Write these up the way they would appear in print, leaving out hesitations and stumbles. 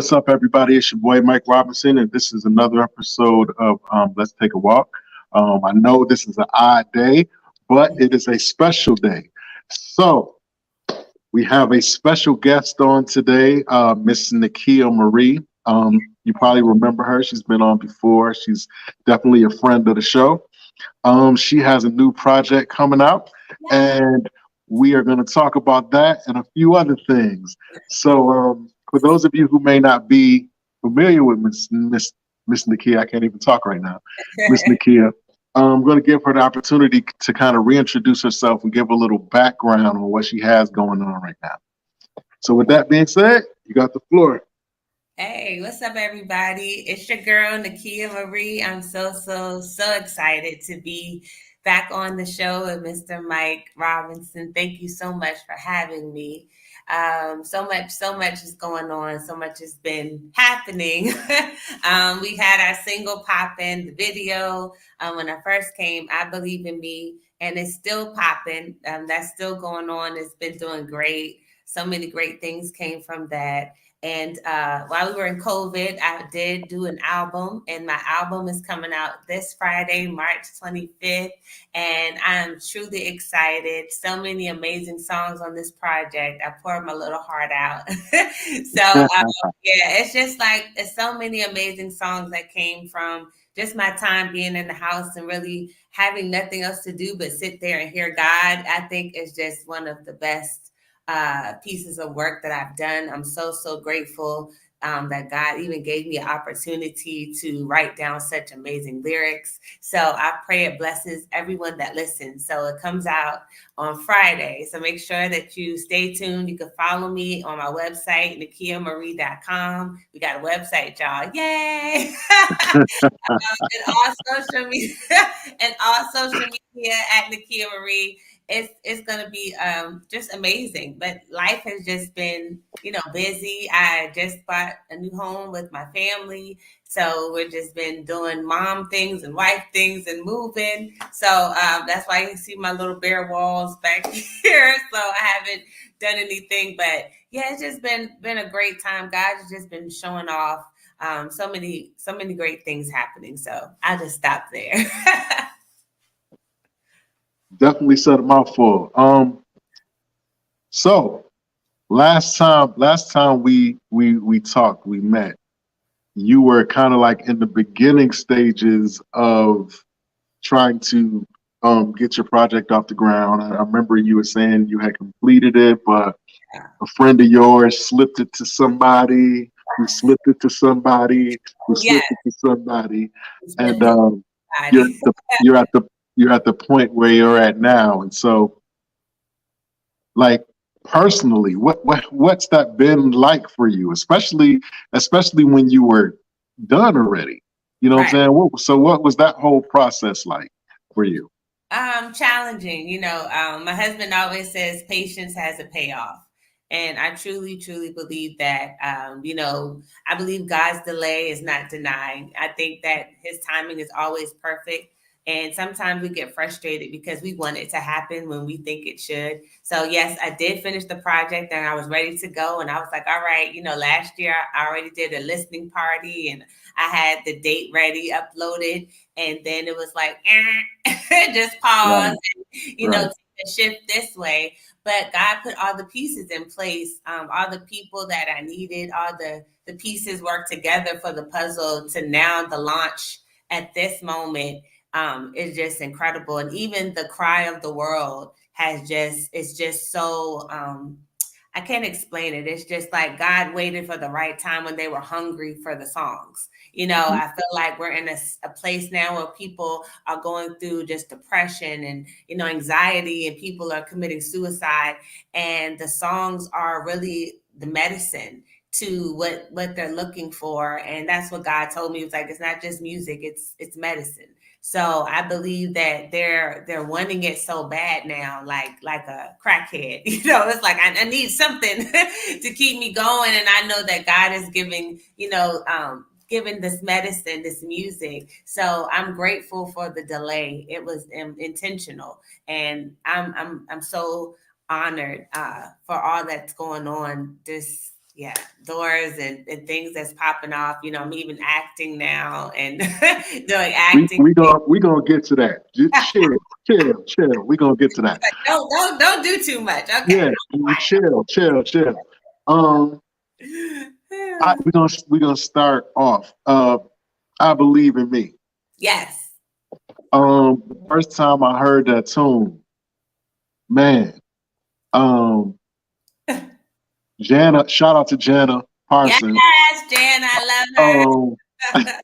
what's up, everybody? It's your boy Mike Robinson, and this is another episode of Let's Take a Walk. I know this is an odd day, but it is a special day. So we have a special guest on today, Miss Nikea Marie. You probably remember her. She's been on before. She's definitely a friend of the show. She has a new project coming out, and we are going to talk about that and a few other things. So, for those of you who may not be familiar with Miss Nikea, I can't even talk right now, Miss Nikea. I'm going to give her the opportunity to kind of reintroduce herself and give a little background on what she has going on right now. So, with that being said, you got the floor. Hey, what's up, everybody? It's your girl, Nikea Marie. I'm so excited to be back on the show with Mr. Mike Robinson. Thank you so much for having me. So much is going on. So much has been happening. We had our single popping, the video. When I first came, I Believe in Me, and it's still popping. That's still going on. It's been doing great. So many great things came from that. And while we were in COVID, I did do an album, and my album is coming out this Friday, March 25th. And I'm truly excited. So many amazing songs on this project. I poured my little heart out. Yeah, it's just like it's so many amazing songs that came from just my time being in the house and really having nothing else to do but sit there and hear God. I think it's just one of the best pieces of work that I've done. I'm so grateful that God even gave me an opportunity to write down such amazing lyrics. So I pray it blesses everyone that listens. So it comes out on Friday. So make sure that you stay tuned. You can follow me on my website, NikeaMarie.com. We got a website, y'all. Yay! And all social media and all social media at Nikea Marie. It's gonna be just amazing. But life has just been, busy. I just bought a new home with my family. So we've just been doing mom things and wife things and moving. So that's why you see my little bare walls back here. So I haven't done anything. But yeah, it's just been a great time. God has just been showing off so many great things happening. So I'll just stop there. Definitely said a mouthful. So last time we talked, we met. You were kind of like in the beginning stages of trying to get your project off the ground. I remember you were saying you had completed it, but a friend of yours slipped it to somebody who slipped it to somebody who Yeah, slipped it to somebody, it's been and to you're everybody. you're at the you're at the point where you're at now. And so, like, personally, what's that been like for you, especially when you were done already? You know what I'm Right. saying? What was that whole process like for you? Challenging. My husband always says patience has a payoff. And I truly believe that. I believe God's delay is not denying. I think that his timing is always perfect. And sometimes we get frustrated because we want it to happen when we think it should. So, yes, I did finish the project and I was ready to go. And I was like, all right, last year I already did a listening party and I had the date ready, uploaded. And then it was like, just pause, Right, and, right. take a shift this way. But God put all the pieces in place, all the people that I needed, all the pieces work together for the puzzle to now the launch at this moment is just incredible. And even the cry of the world it's just so I can't explain it. It's just like God waited for the right time when they were hungry for the songs. Mhm. I feel like we're in a place now where people are going through just depression and, anxiety, and people are committing suicide. And the songs are really the medicine to what they're looking for. And that's what God told me. It was like, it's not just music, it's medicine. So I believe that they're wanting it so bad now, like a crackhead. It's like I need something to keep me going, and I know that God is giving, giving this medicine, this music. So I'm grateful for the delay. It was intentional, and I'm so honored for all that's going on. This Yeah, doors and things that's popping off. I'm even acting now and doing We acting. we gonna we gonna get to that. Just chill. We gonna get to that. Don't do too much. Okay. Yeah, chill. Um, we're gonna start off. I believe in me. Yes. The first time I heard that tune, man. Um, Jana, shout out to Jana Yes, Parsons. Jan, I love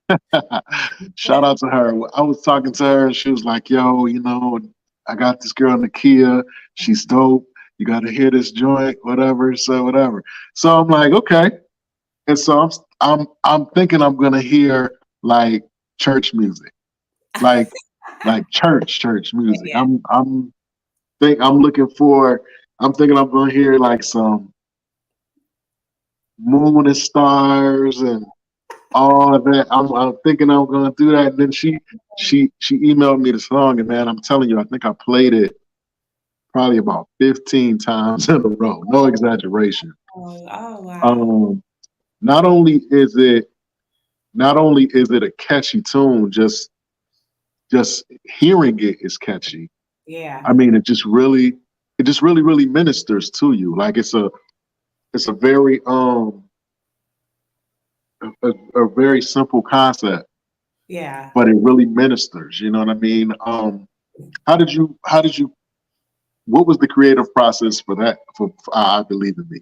Um, shout out to her. I was talking to her and she was like, yo, I got this girl Nikea. She's dope. You got to hear this joint, whatever. So whatever. So I'm like, okay. And so I'm thinking I'm gonna hear like church music, like church her. music. Yeah. I'm looking for. I'm thinking I'm gonna hear like some moon and stars and all of that. I'm thinking I'm gonna do that. And then she emailed me the song, and man, I'm telling you, I think I played it probably about 15 times in a row. No exaggeration. Oh wow. Um, not only is it a catchy tune, just hearing it is catchy. Yeah. I mean, it just really ministers to you. Like it's a very a very simple concept, Yeah. but it really ministers. You know what I mean? How did you what was the creative process for that for I Believe in Me?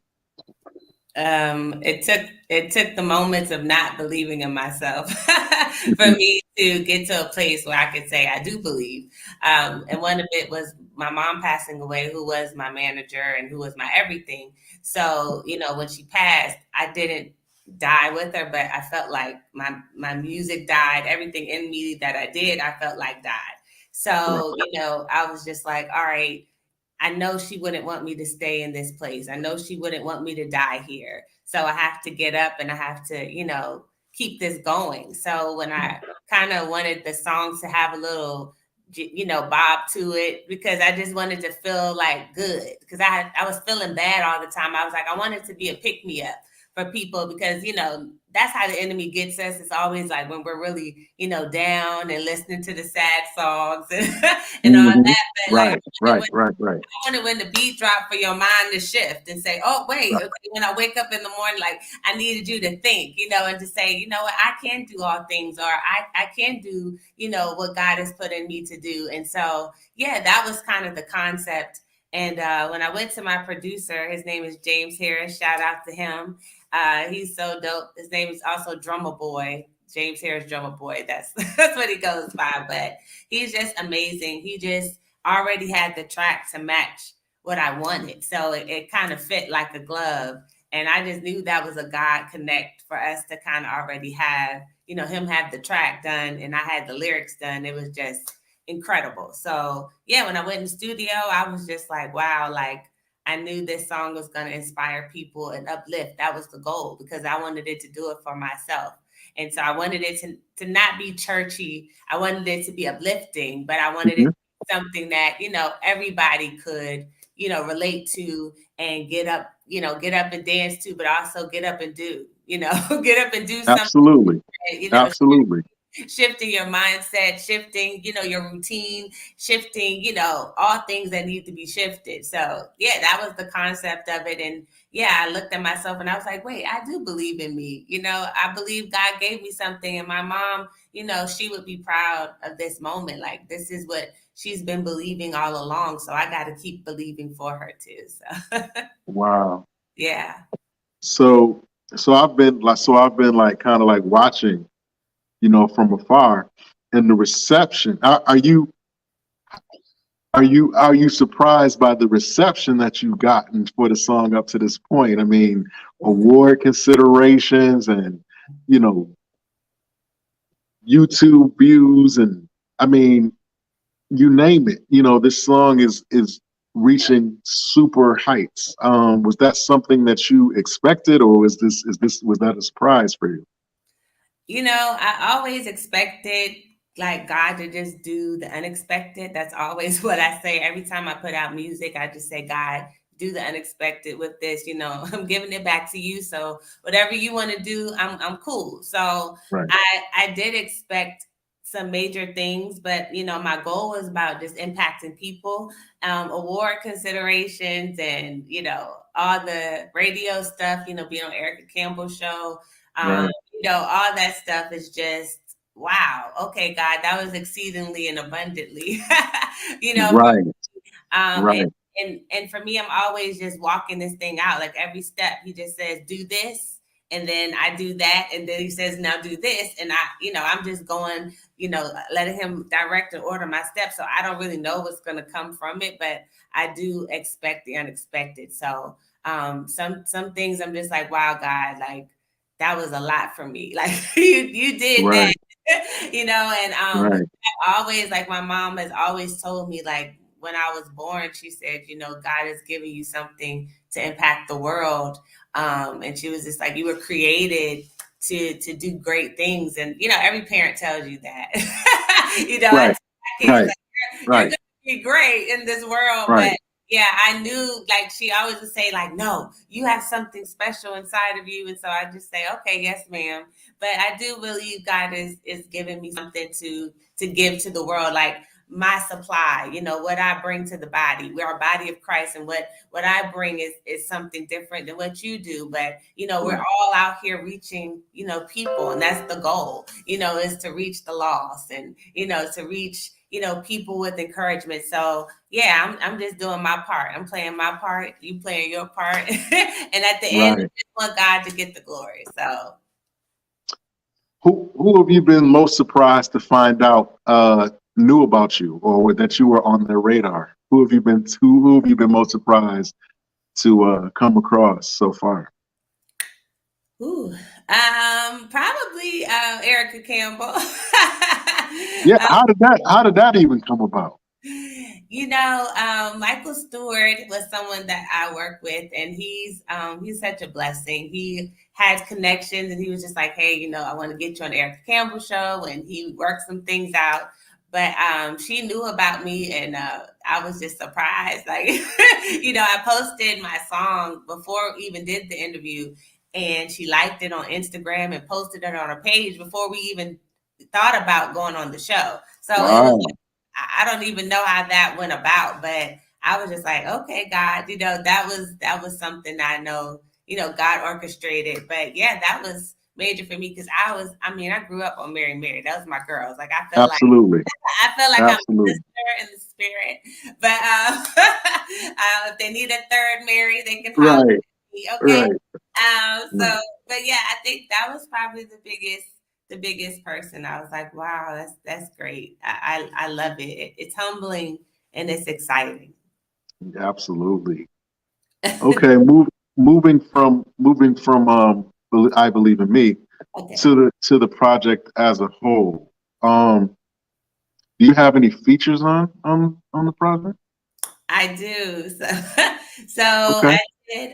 It took the moments of not believing in myself for Mhm. me to get to a place where I could say I do believe. And one of it was my mom passing away, who was my manager and who was my everything. So when she passed, I didn't die with her, but I felt like my music died. Everything in me that I did, I felt like died. Right. So I was just like, all right, I know she wouldn't want me to stay in this place. I know she wouldn't want me to die here. So I have to get up and I have to, keep this going. So when I kind of wanted the songs to have a little, bob to it, because I just wanted to feel like good, because I was feeling bad all the time. I was like, I wanted to be a pick me up for people, because that's how the enemy gets us. It's always like when we're really down and listening to the sad songs and all Hmm. that. But like, Right. when the beat drop, for your mind to shift and say, oh, wait, Right. okay, when I wake up in the morning, like, I needed you to think, and to say, you know what, I can do all things, or I can do, what God has put in me to do. And so, yeah, that was kind of the concept. And when I went to my producer, his name is James Harris. Shout out to him. He's so dope. His name is also Drummer Boy. James Harris, Drummer Boy. That's that's what he goes by. But he's just amazing. He just already had the track to match what I wanted. So it kind of fit like a glove. And I just knew that was a God connect for us to kind of already have, him have the track done and I had the lyrics done. It was just incredible. So yeah, when I went in the studio, I was just like, wow, like I knew this song was going to inspire people and uplift. That was the goal, because I wanted it to do it for myself. And so I wanted it to not be churchy. I wanted it to be uplifting, but I wanted it Hmm. to be something that, everybody could, relate to and get up and dance to, but also get up and do, get up and do something, Absolutely. you know, Absolutely. shifting your mindset, shifting, your routine, shifting, all things that need to be shifted. So yeah, that was the concept of it. And yeah, I looked at myself and I was like, wait, I do believe in me. I believe God gave me something. And my mom, she would be proud of this moment. Like, this is what she's been believing all along. So I got to keep believing for her too. So Wow. yeah. So I've been like kind of like watching, from afar, and the reception. Are you surprised by the reception that you've gotten for the song up to this point? I mean, award considerations and you know YouTube views, and I mean, you name it. This song is reaching super heights. Was that something that you expected, or was that a surprise for you? I always expected like God to just do the unexpected. That's always what I say. Every time I put out music, I just say, God, do the unexpected with this. You know, I'm giving it back to you. So whatever you want to do, I'm cool. So Right. I did expect some major things, but you know, my goal was about just impacting people, award considerations, and you know, all the radio stuff. You know, being on Erica Campbell's show, Right. you know, all that stuff is just wow. Okay, God, that was exceedingly and abundantly, you know, Right. um, and, Right. and for me, I'm always just walking this thing out. Like every step, he just says, do this. And then I do that. And then he says, now do this. And you know, I'm just going, you know, letting him direct and order my steps. So I don't really know what's going to come from it, but I do expect the unexpected. So some things I'm just like, wow, God, like that was a lot for me. Like you did that, Right. you know, and Right. always, like my mom has always told me, like when I was born, she said, you know, God is giving you something to impact the world. And she was just like, you were created to do great things. And, you know, every parent tells you that, you know, I Right. tell my kids, Right. like, you're Right. going to be great in this world. Right. But yeah, I knew, like she always would say, like, no, you have something special inside of you. And so I just say, okay, yes, ma'am. But I do believe God is giving me something to give to the world. Like, my supply, you know, what I bring to the body. We're a body of Christ, and what I bring is something different than what you do. But you know, we're Right. all out here reaching, you know, people, and that's the goal, you know, is to reach the lost, and you know, to reach, you know, people with encouragement. So yeah, I'm just doing my part. I'm playing my part, you playing your part. And at the end, I Right. just want God to get the glory. So Who have you been most surprised to find out knew about you or that you were on their radar? Who have you been most surprised to come across so far? ooh, probably Erica Campbell. Yeah, how did that even come about? You know, Michael Stewart was someone that I work with, and he's such a blessing. He has connections, and he was just like, "Hey, you know, I want to get you on the Erica Campbell show," and he worked some things out. But she knew about me, and I was just surprised. Like, you know, I posted my song before we even did the interview, and she liked it on Instagram and posted it on her page before we even thought about going on the show. So it was Wow. I don't even know how that went about, but I was just like, okay, God, you know, that was something I know, you know, God orchestrated. But yeah, that was major for me because I mean, I grew up on Mary Mary. That was my girls. Like Absolutely. I feel like I'm a Absolutely. sister in the spirit. But if they need a third Mary, they can holler Right. at me. Okay. Right. So, Right. but yeah, I think that was probably the biggest person. I was like, wow, that's great. I love it. It's humbling and it's exciting. Absolutely. Okay. Moving from I believe in me Okay. to the project as a whole. Do you have any features on the project? I do. So, so Okay.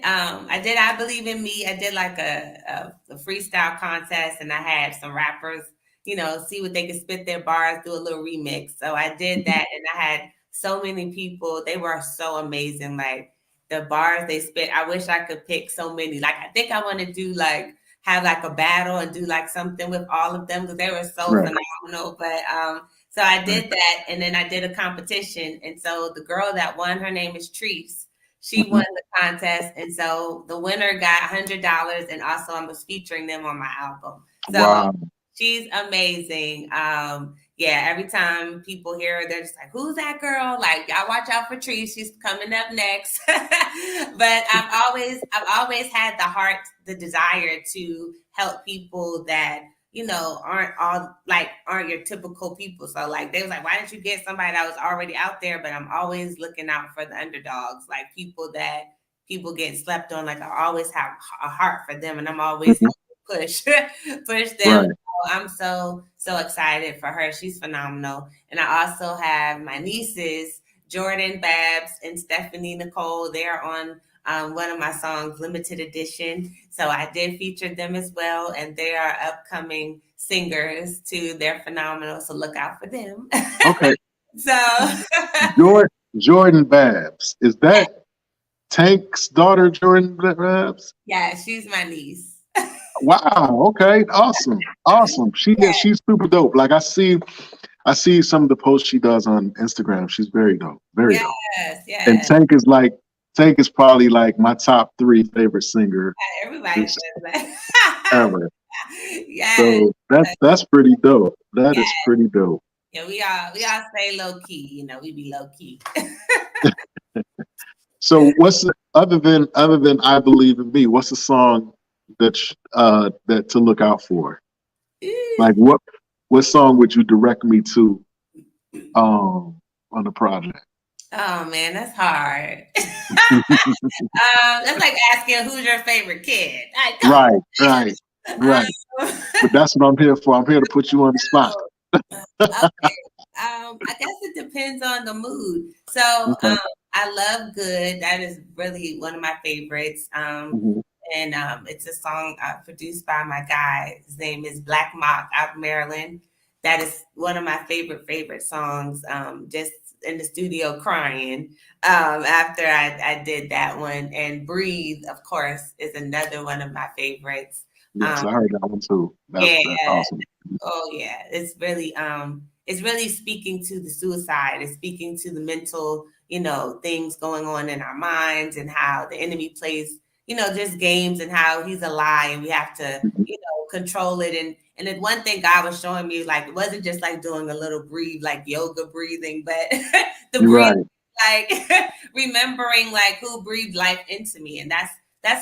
I believe in me. I did like a freestyle contest, and I had some rappers, you know, see what they could spit their bars, do a little remix. So I did Mhm. that, and I had so many people. They were so amazing. Like the bars they spit. I wish I could pick so many. Like I think I want to do like have like a battle and do like something with all of them because they were so Right. phenomenal. But so I Right. did that, and then I did a competition. And so the girl that won, her name is Treese. She Mhm. won the contest, and so the winner got $100, and also I was featuring them on my album. So Wow. she's amazing. Yeah, every time people hear her, they're just like, "Who's that girl?" Like, y'all watch out for Treese. She's coming up next. But I've always had the heart, the desire to help people that aren't your typical people. So like they was like, why didn't you get somebody that was already out there? But I'm always looking out for the underdogs, like people that people get slept on. Like I always have a heart for them, and I'm always Mhm. helping push them. Right. So I'm so excited for her. She's phenomenal. And I also have my nieces, Jordan Babs and Stephanie Nicole. They're on one of my songs, Limited Edition. So I did feature them as well, and they are upcoming singers too. They're phenomenal, so look out for them. Okay. So Jordan Babs. Is that Tank's daughter during the raps? Yeah, she's my niece. Wow. Okay. Awesome. Awesome. Yeah. She's super dope. Like I see some of the posts she does on Instagram. She's very dope. Very dope. Yes, And yes. Tank is probably like my top three favorite singer Everybody just says that. ever. Yes, So that's pretty dope. That is pretty dope. yeah. We all stay low key. We be low key. So other than I Believe in Me, what's a song that to look out for? Like what song would you direct me to on the project? Oh man, that's hard. That's like asking who's your favorite kid. Like, come Right, right, on. right. But that's what I'm here for. I'm here to put you on the spot. Okay. I guess it depends on the mood. So Okay. I love Good. That is really one of my favorites. Mhm. And it's a song produced by my guy. His name is Black Mock out of Maryland. That is one of my favorite songs. Just in the studio crying after I did that one. And Breathe, of course, is another one of my favorites. Yes, I heard that one too. That's Yeah. awesome. Oh yeah, it's really speaking to the suicide. It's speaking to the mental, things going on in our minds and how the enemy plays, just games and how he's a lie and we have to, Mhm. control it. And then one thing God was showing me, like, it wasn't just like doing a little breathe, like yoga breathing, but the You're breathe, right. like remembering like who breathed life into me. And that's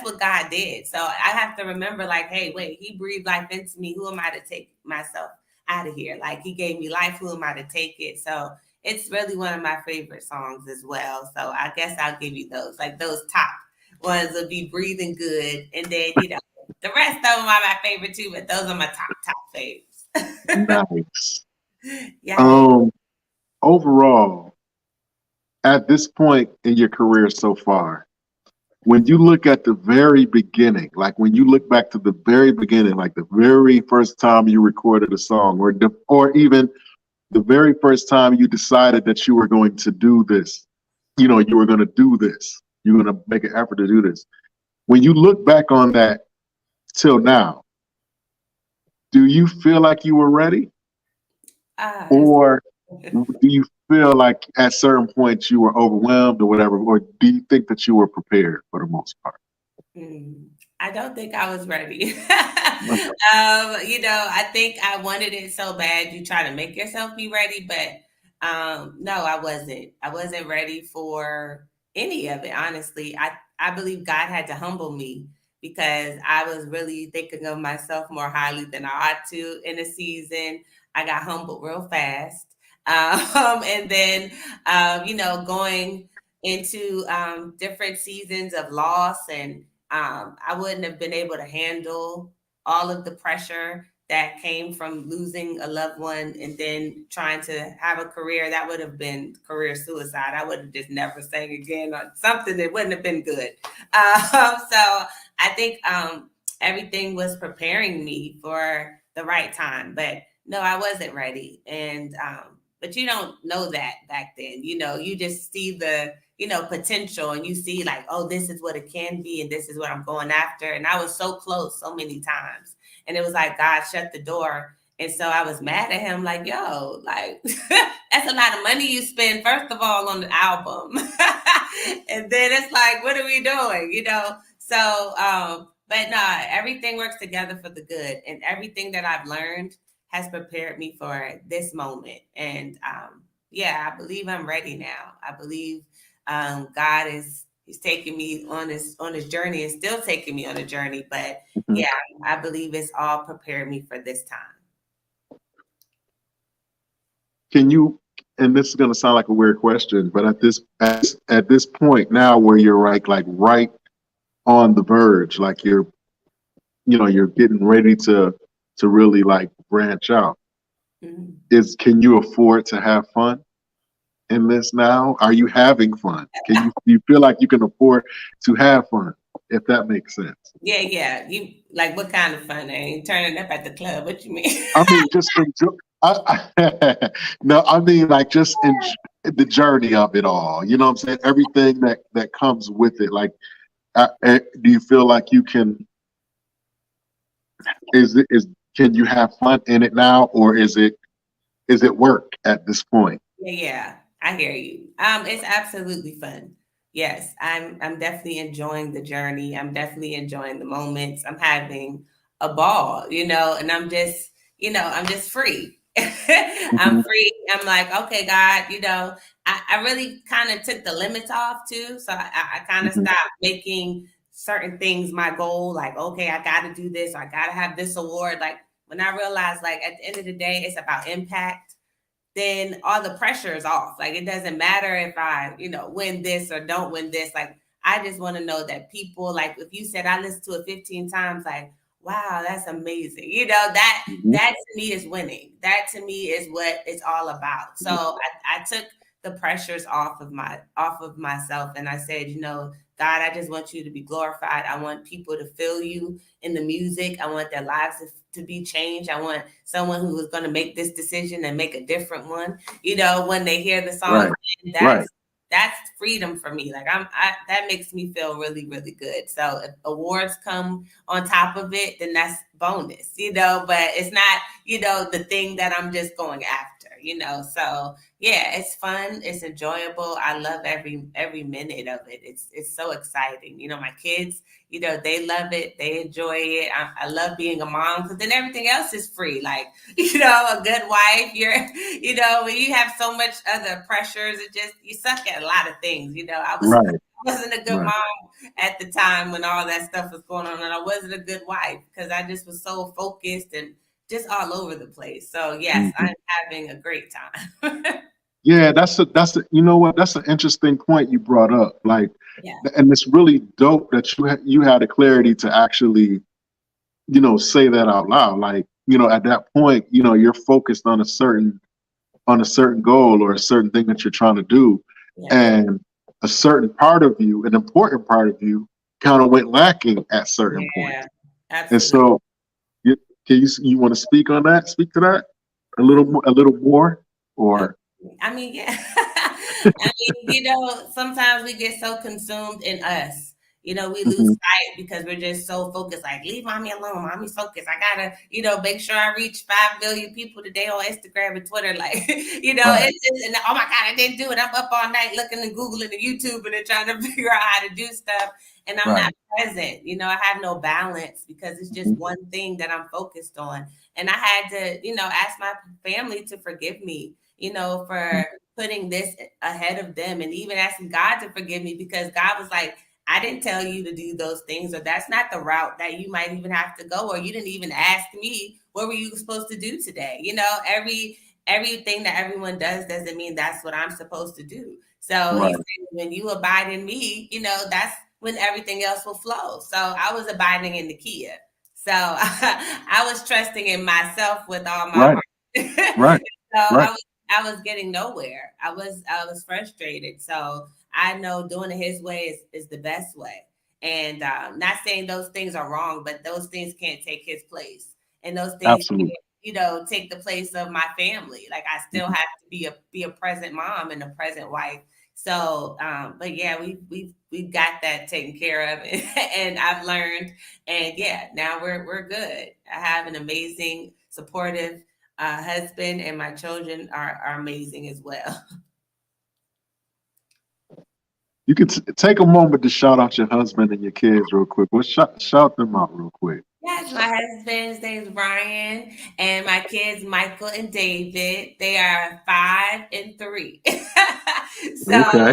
what God did. So I have to remember, like, hey, wait, he breathed life into me. Who am I to take myself out of here? Like, he gave me life. Who am I to take it? So it's really one of my favorite songs as well. So I guess I'll give you those. Like, those top ones will be Breathing Good. And then, the rest of them are my favorite too, but those are my top faves. Nice. Yeah. Overall, at this point in your career so far, when you look at the very beginning, like when you look back to the very beginning, like the very first time you recorded a song, or even the very first time you decided that you were going to do this, you were going to do this, you were going to make an effort to do this. When you look back on that till now, do you feel like you were ready, or do you feel like at certain points you were overwhelmed or whatever, or do you think that you were prepared for the most part? I don't think I was ready. I think I wanted it so bad. You try to make yourself be ready, but no, I wasn't. I wasn't ready for any of it. Honestly, I believe God had to humble me because I was really thinking of myself more highly than I ought to in a season. I got humbled real fast, and then going into different seasons of loss and I wouldn't have been able to handle all of the pressure that came from losing a loved one and then trying to have a career. That would have been career suicide. I would have just never sang again or something that wouldn't have been good. So I think everything was preparing me for the right time, but no, I wasn't ready. And but you don't know that back then. You just see the potential and you see like, oh, this is what it can be and this is what I'm going after. And I was so close so many times. And it was like God shut the door. And so I was mad at him, like, yo, like, that's a lot of money you spend, first of all, on the album. And then it's like, what are we doing? So, but no, everything works together for the good. And everything that I've learned has prepared me for this moment. And I believe I'm ready now. I believe God he's taking me on his journey and still taking me on a journey. But Mhm. I believe it's all prepared me for this time. Can you? And this is going to sound like a weird question, but at this point now, where you're right on the verge, like you're getting ready to really like branch out. Mhm. Can you afford to have fun in this now? Are you having fun? Do you feel like you can afford to have fun, if that makes sense? Yeah. You like what kind of fun? I ain't turning up at the club. What you mean? I mean, just enjoy. No, I mean like just enjoy. the journey of it all. You know what I'm saying? Everything that comes with it. Like, do you feel like you can? Is can you have fun in it now, or is it work at this point? Yeah, I hear you. It's absolutely fun. Yes, I'm definitely enjoying the journey. I'm definitely enjoying the moments. I'm having a ball, and I'm just free. I'm Mhm. free. I'm like, okay, God, I really kind of took the limits off too. So I kind of Mhm. stopped making certain things my goal. Like, okay, I got to do this. Or I got to have this award. Like when I realized, like at the end of the day, it's about impact, then all the pressure is off. Like it doesn't matter if I, win this or don't win this. Like I just want to know that people, like if you said I listened to it 15 times, like, wow, that's amazing. Mhm. That to me is winning. That to me is what it's all about. So I took the pressures off of myself and I said, God, I just want you to be glorified. I want people to feel you in the music. I want their lives to be changed. I want someone who is going to make this decision and make a different one. When they hear the Right. song, Right. that's freedom for me. Like that makes me feel really, really good. So if awards come on top of it, then that's bonus, but it's not, the thing that I'm just going after. So yeah, it's fun, it's enjoyable. I love every minute of it. It's so exciting. My kids, they love it, they enjoy it. I love being a mom because then everything else is free. Like, a good wife, when you have so much other pressures, it just you suck at a lot of things. Right. I wasn't a good Right. mom at the time when all that stuff was going on, and I wasn't a good wife because I just was so focused and just all over the place. So yes, Mhm. I'm having a great time. Yeah, that's a you know what? That's an interesting point you brought up. Like, Yeah. and it's really dope that you had the clarity to actually, say that out loud. Like, at that point, you're focused on a certain goal or a certain thing that you're trying to do, Yeah. and a certain part of you, an important part of you, kind of went lacking at certain Yeah. points. And Absolutely. so, you, you want to speak on that? Speak to that a little more, or I mean, yeah. I mean, sometimes we get so consumed in us. We lose Mhm. sight because we're just so focused. Like, leave mommy alone. Mommy's focused. I gotta, make sure I reach 5 billion people today on Instagram and Twitter. Like, Right. it's just, and oh my God, I didn't do it. I'm up all night looking and Googling and YouTube and then trying to figure out how to do stuff. And I'm not Right. present. I have no balance because it's just Mhm. one thing that I'm focused on. And I had to, ask my family to forgive me, for putting this ahead of them and even asking God to forgive me because God was like, I didn't tell you to do those things, or that's not the route that you might even have to go, or you didn't even ask me what were you supposed to do today. Everything that everyone does doesn't mean that's what I'm supposed to do. So he Right. said, when you abide in me, that's when everything else will flow. So I was abiding in Nikea. So I was trusting in myself with all my Right. heart. Right. So Right. I was getting nowhere. I was frustrated. So I know doing it his way is the best way. And not saying those things are wrong, but those things can't take his place. And those things Absolutely. can't, take the place of my family. Like I still Mhm. have to be a present mom and a present wife. So, but yeah, we've got that taken care of, and I've learned, and yeah, now we're good. I have an amazing, supportive husband, and my children are amazing as well. You can take a moment to shout out your husband and your kids real quick. Well, shout them out real quick. Yes, my husband's name is Brian, and my kids Michael and David. They are 5 and 3. so, Okay.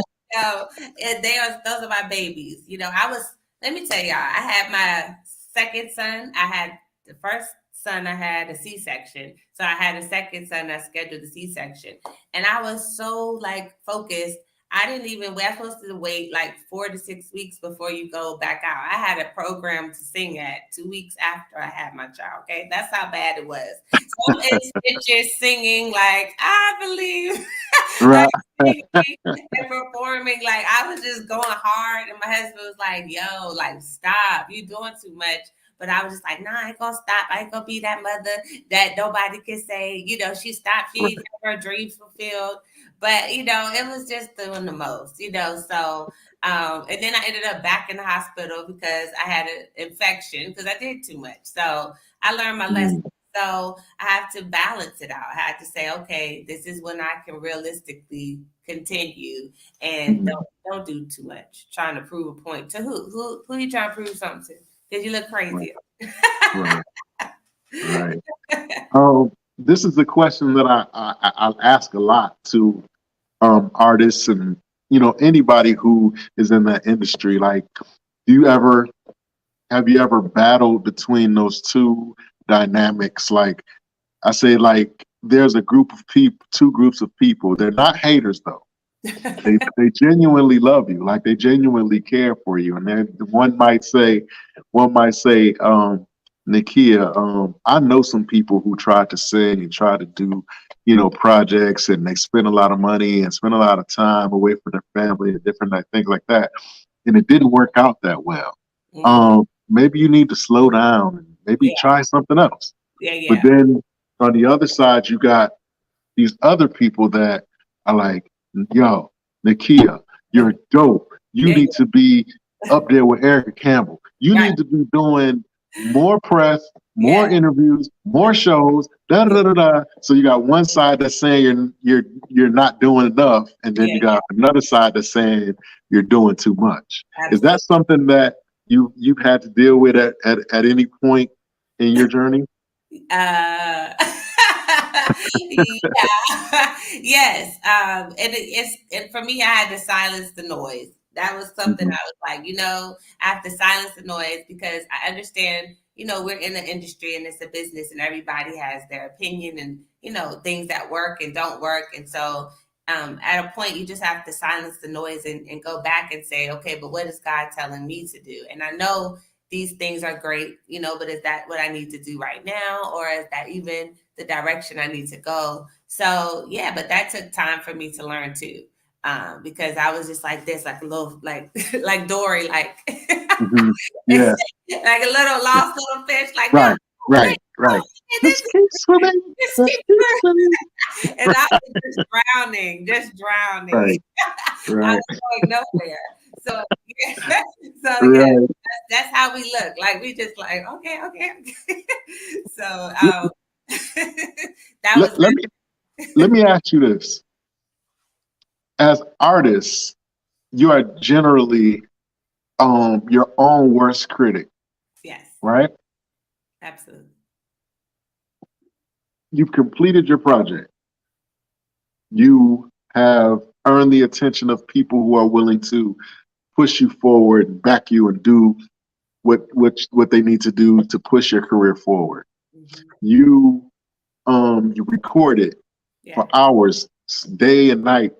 those are my babies. I was. Let me tell y'all, I had my second son. I had the first son. I had a C-section, so I had a second son. I scheduled the C-section, and I was so like focused. I didn't even. We're supposed to wait like 4 to 6 weeks before you go back out. I had a program to sing at 2 weeks after I had my child. Okay, that's how bad it was. So I'm in stitches singing like I believe, like Right. singing and performing. Like I was just going hard, and my husband was like, "Yo, like stop, you doing too much." but I was just like, nah, I ain't gonna stop. I ain't gonna be that mother that nobody can say, she stopped, she Right. got her dreams fulfilled. But it was just doing the most, so and then I ended up back in the hospital because I had an infection because I did too much. So I learned my lesson. Mm, So I have to balance it out. I had to say, okay, this is when I can realistically continue and mm, don't do too much trying to prove a point to who you trying to prove something to? Because you look right, crazy. right, right. This is a question that I ask a lot to artists and anybody who is in that industry. Like, do you ever have you ever battled between those two dynamics? Like, I say, like, there's a group of people, two groups of people. They're not haters though. They genuinely love you, like they genuinely care for you. And then one might say, Nikea, I know some people who try to sing and try to do, projects, and they spend a lot of money and spend a lot of time away from their family and different things like that, and it didn't work out that well. Mhm. Maybe you need to slow down and maybe Yeah, try something else. yeah, But yeah, then on the other side, you got these other people that are like, yo, Nikea, you're dope. You yeah, need to be up there with Erica Campbell. You right, need to be doing more press, more yeah, interviews, more shows. Da da da da. So you got one side that's saying you're not doing enough, and then yeah, you got another side that's saying you're doing too much. Is absolutely. that something that you've had to deal with at any point in your journey? Uh, yeah, yes. And for me, I had to silence the noise. That was something I Hmm. was like, I have to silence the noise because I understand, we're in the industry and it's a business and everybody has their opinion and, things that work and don't work. And so, at a point, you just have to silence the noise and go back and say, okay, but what is God telling me to do? And I know these things are great, but is that what I need to do right now? Or is that even the direction I need to go? So yeah, but that took time for me to learn too. Because I was just like this, like a little, like, like Dory, like, Hmm. Yeah. like a little lost little fish, like, no, Right, right, right. this Just keep swimming. is Just keep swimming. and I was just drowning. Right, I right, was going nowhere. So, yeah. So yeah, right. that's how we look. Like we just like, okay, okay, okay. So Let, that was let, let me let me ask you this. As artists, you are generally your own worst critic, yes, right? absolutely. You've completed your project. You have earned the attention of people who are willing to push you forward and back you and do what they need to do to push your career forward. Mhm. You record it for Yeah, hours, day and night,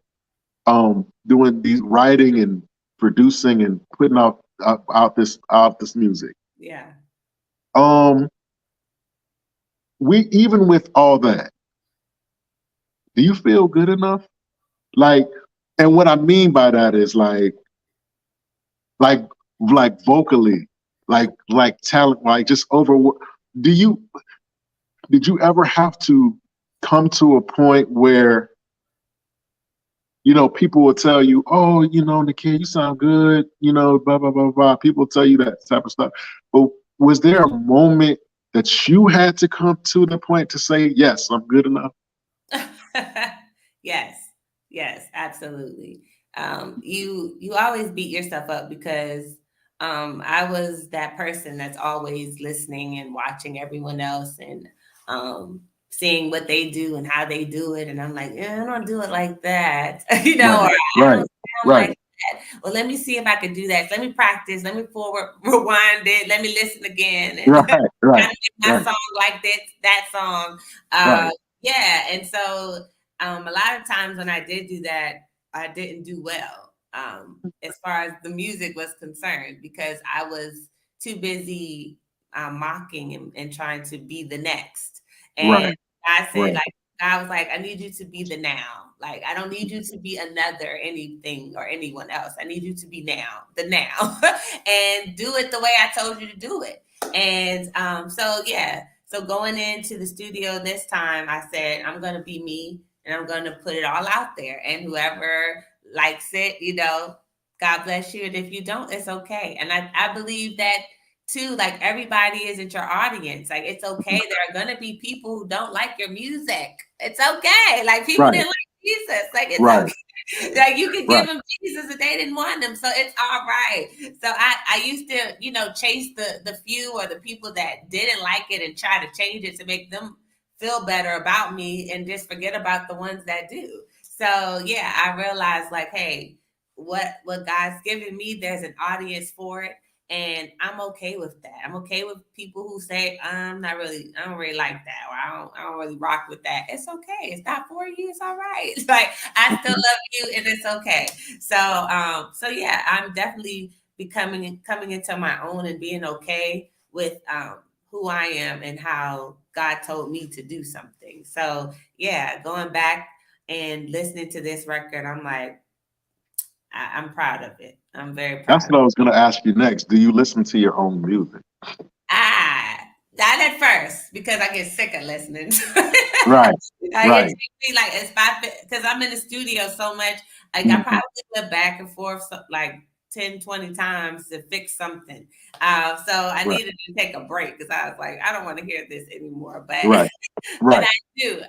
doing these writing and producing and putting out this music. yeah. Um, we even with all that, do you feel good enough? Like, and what I mean by that is like, like vocally, like talent, like just over. Do you did you ever have to come to a point where people will tell you, oh, Nikki, you sound good, blah, blah, blah, blah. People tell you that type of stuff. But was there a moment that you had to come to the point to say, yes, I'm good enough? Yes, yes, absolutely. You always beat yourself up because I was that person that's always listening and watching everyone else and seeing what they do and how they do it, and I'm like, yeah, I don't do it like that, or Right, I right, don't sound like right, that. Well, let me see if I can do that. Let me practice. Let me forward rewind it. Let me listen again and right, right, trying to make my right, song like that song. right, Yeah, and so a lot of times when I did do that, I didn't do well as far as the music was concerned because I was too busy mocking and trying to be the next. And right, I said, right, like, God was like, I need you to be the now. Like, I don't need you to be another anything or anyone else. I need you to be now, the now, and do it the way I told you to do it. And so yeah, so going into the studio this time, I said I'm gonna be me and I'm gonna put it all out there. And whoever likes it, God bless you. And if you don't, it's okay. And I believe that too. Like everybody isn't your audience. Like it's okay. There are gonna be people who don't like your music. It's okay. Like people Right, didn't like Jesus. Like it's right, okay. Like you could give right. them Jesus and they didn't want them, so it's all right. So I used to chase the few or the people that didn't like it and try to change it to make them feel better about me and just forget about the ones that do. So yeah, I realized like, hey, what God's given me, there's an audience for it, and I'm okay with that. I'm okay with people who say I don't really like that, or I don't really rock with that. It's okay. It's not for you. It's all right. Like I still Mhm. love you, and it's okay. So yeah, I'm definitely becoming coming into my own and being okay with who I am and how God told me to do something. So yeah, going back and listening to this record, I'm like, I'm proud of it. I'm very That's proud of what I it. was going to ask you next. Do you listen to your own music? Ah, not at first because I get sick of listening to it. Right, Like it right. takes me like it's because I'm in the studio so much. Like I Mhm. probably went back and forth like 10, 20 times to fix something. So I Right, needed to take a break because I was like, I don't want to hear this anymore. But right, but right.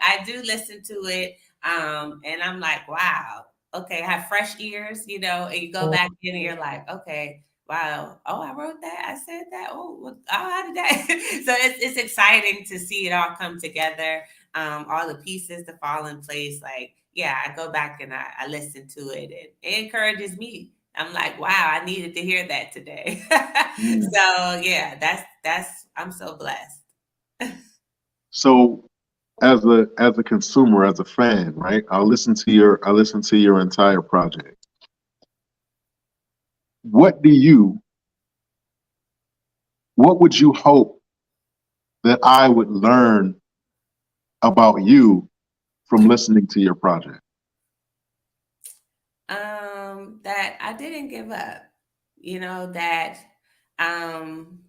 I do listen to it. And I'm like, wow, okay, I have fresh ears, and you go back in and you're like, okay, wow, oh, I wrote that, I said that, how did that? So it's exciting to see it all come together, all the pieces to fall in place. Like, yeah, I go back and I listen to it, and it encourages me. I'm like, wow, I needed to hear that today. Mm. So yeah, that's I'm so blessed. So as a consumer, as a fan, right? I listen to your entire project. What do you what would you hope that I would learn about you from listening to your project? That I didn't give up. That um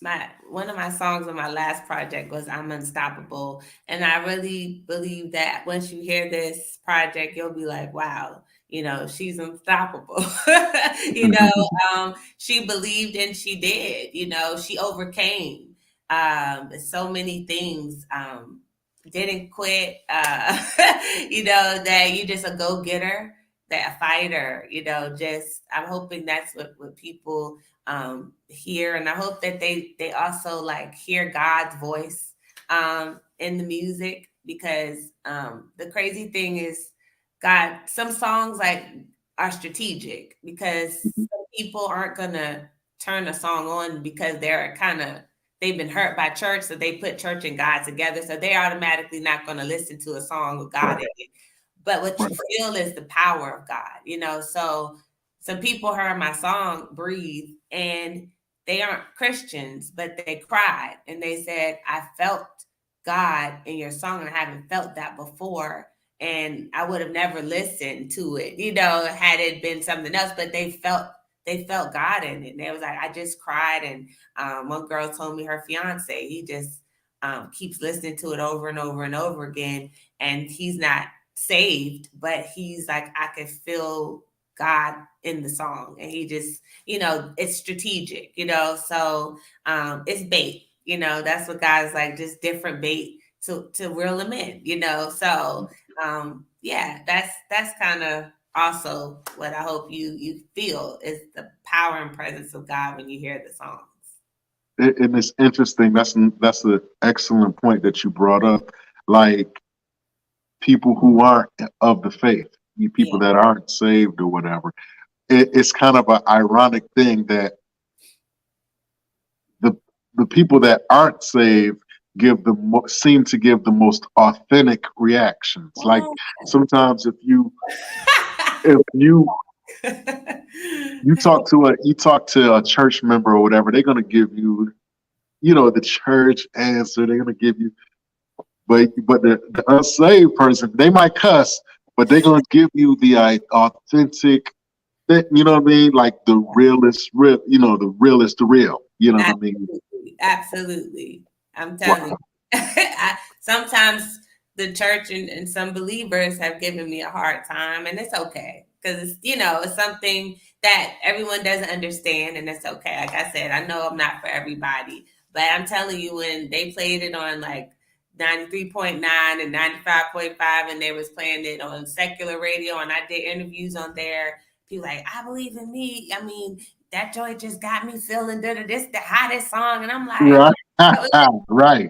my one of my songs on my last project was I'm Unstoppable. And I really believe that once you hear this project, you'll be like, wow, she's unstoppable. you know, she believed and she did, she overcame so many things. Didn't quit, that you just a go-getter, that a fighter, just I'm hoping that's what people hear, and I hope that they also like hear God's voice in the music, because the crazy thing is God, some songs like are strategic, because some people aren't gonna turn a song on because they've been hurt by church, so they put church and God together, so they automatically not going to listen to a song with God Right, in it. But what right, you feel is the power of God. So some people heard my song Breathe, and they aren't Christians, but they cried and they said, I felt God in your song, and I haven't felt that before. And I would have never listened to it, had it been something else, but they felt God in it. And they was like, I just cried. And one girl told me her fiance, he just keeps listening to it over and over and over again. And he's not saved, but he's like, I can feel God in the song. And he just, it's strategic, so it's bait, that's what God's like, just different bait to reel them in, so yeah, that's kind of also what I hope you feel is the power and presence of God when you hear the songs. and it's interesting. That's an excellent point that you brought up. Like people who aren't of the faith, you Yeah. people that aren't saved or whatever. It's kind of an ironic thing that the the people that aren't saved seem to give the most authentic reactions. Like sometimes if you talk to a church member or whatever, they're gonna give you the church answer. They're gonna give you, but the unsaved person, they might cuss, but they're gonna give you the authentic. You know what I mean? Like the realest, real. The real is the real. You know what I mean? Absolutely. Absolutely. I'm telling you. Wow. Sometimes the church and some believers have given me a hard time, and it's okay because it's something that everyone doesn't understand, and it's okay. Like I said, I know I'm not for everybody, but I'm telling you, when they played it on like 93.9 and 95.5, and they was playing it on secular radio, and I did interviews on there. People like, I believe in me. I mean, that joy just got me feeling this the hottest song, and I'm like, Right. Right. yeah,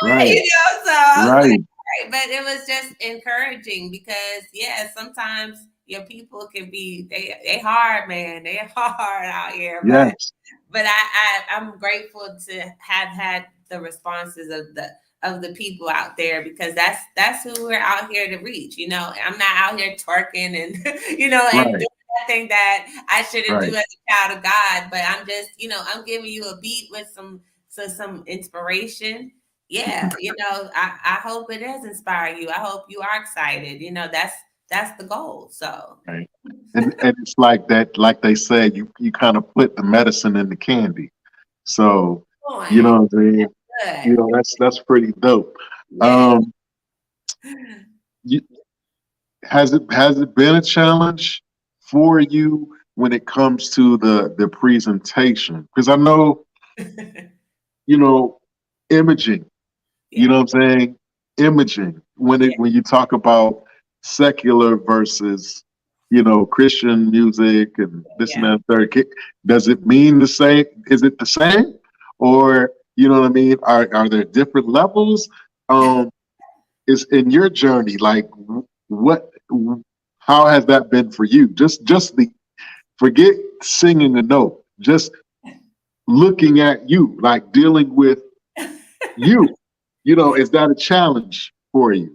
Right. so I was like, Right. right. But it was just encouraging because yeah, sometimes your people can be they hard, man. They hard out here, Yes. but I'm grateful to have had the responses of the people out there because that's who we're out here to reach. I'm not out here twerking and and Right. doing that thing that I shouldn't do Right. as a child of God. But I'm just I'm giving you a beat with some inspiration. Yeah, I hope it does inspire you. I hope you are excited. That's the goal. So Right. And it's like that, like they said, you kind of put the medicine in the candy. So, you on know what I'm saying? You good. know, that's pretty dope. Yeah. Um, you, has it been a challenge for you when it comes to the presentation? Because I know, you know, imaging, you Yeah. know what I'm saying? Imaging Yeah. when you talk about secular versus, Christian music and this and Yeah. that and third, does it mean the same? Is it the same? Or, you know what I mean? Are there different levels? Um, is in your journey, like what how has that been for you? Just the forget singing a note, just looking at you, like dealing with you. Is that a challenge for you?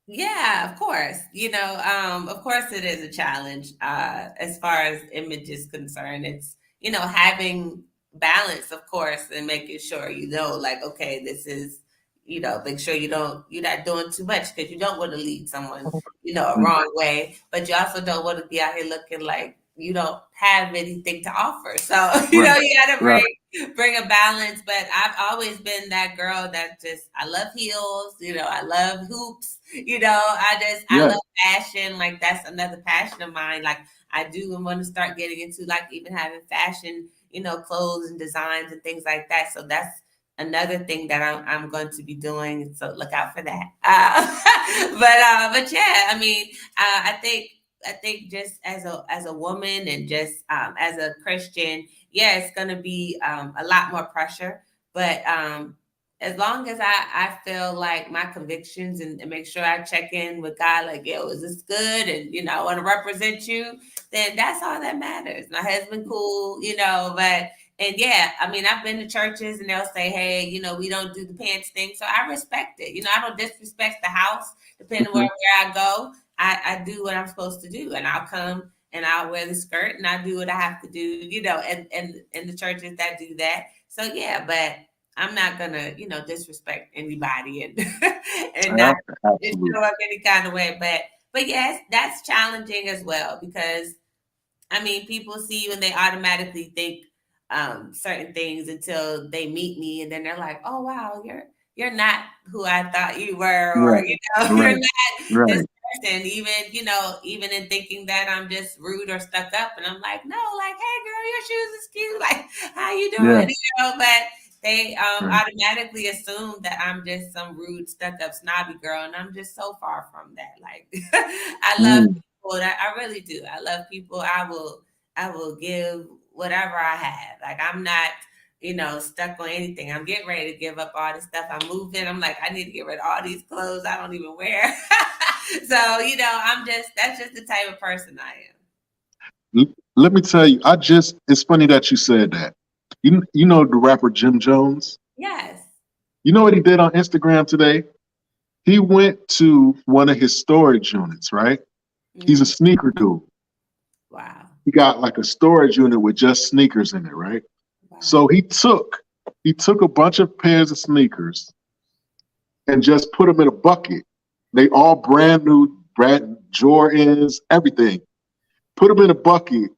Yeah, of course. Of course it is a challenge. As far as image is concerned, it's, having balance, of course, and making sure, like, okay, this is, make sure you're not doing too much because you don't want to lead someone, a Mm. wrong way, but you also don't want to be out here looking like you don't have anything to offer. So, Right, you got to right, bring a balance. But I've always been that girl that just, I love heels, I love hoops, I yeah, love fashion. Like that's another passion of mine. Like I do want to start getting into like even having fashion, clothes and designs and things like that. So that's another thing that I'm going to be doing. So look out for that. But yeah, I mean, I think just as a woman and just as a Christian, yeah, it's going to be a lot more pressure. But as long as I feel like my convictions and make sure I check in with God, like, yo, is this good? And, I want to represent you, then that's all that matters. My husband, cool, and yeah, I mean, I've been to churches and they'll say, hey, we don't do the pants thing. So I respect it. I don't disrespect the house, depending on hmm where I go. I do what I'm supposed to do, and I'll come and I'll wear the skirt and I do what I have to do, and the churches that do that. So yeah, but I'm not gonna, disrespect anybody and and not absolutely. show up any kind of way. But yes, that's challenging as well because I mean, people see you and they automatically think certain things until they meet me, and then they're like, "Oh wow, you're not who I thought you were," or Right, you're right, not this right, person. Even in thinking that I'm just rude or stuck up, and I'm like, "No, like, hey girl, your shoes is cute. Like, how you yeah, doing?" But they right. automatically assume that I'm just some rude, stuck up, snobby girl, and I'm just so far from that. Like, I love Mm. people. I really do. I love people. I will give whatever I have. Like I'm not, stuck on anything. I'm getting ready to give up all this stuff. I'm moving. I'm like, I need to get rid of all these clothes I don't even wear. So, that's just the type of person I am. Let me tell you, it's funny that you said that. You know the rapper Jim Jones? Yes. You know what he did on Instagram today? He went to one of his storage units, right? He's a Hmm. sneaker dude. Wow. He got like a storage unit with just sneakers in it, right? Wow. So he took a bunch of pairs of sneakers and just put them in a bucket. They all brand new, brand Jordans, everything. Put them in a bucket